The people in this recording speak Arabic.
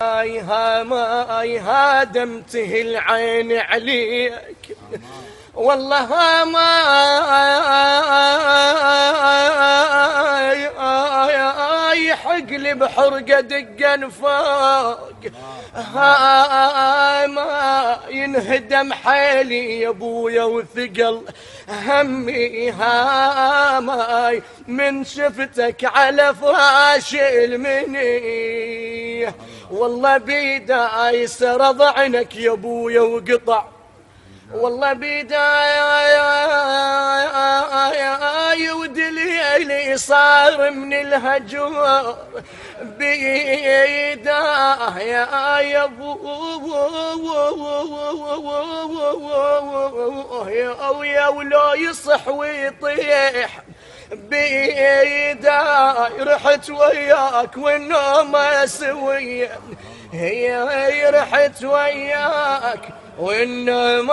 ما هادمته العين عليك والله ما يحقلي بحرقة دقا فوق ما ينهدم حيلي يا ابويا وثقل همي ماي من شفتك على فراش المنيه والله بيداي سرض عنك يا ابويا وقطع والله بيداي ودليلي صار من الهجور بيداي يا ابويا ولو يصح ويطيح بيداي رحت وياك والنوم سويا هي رحت وياك والنوم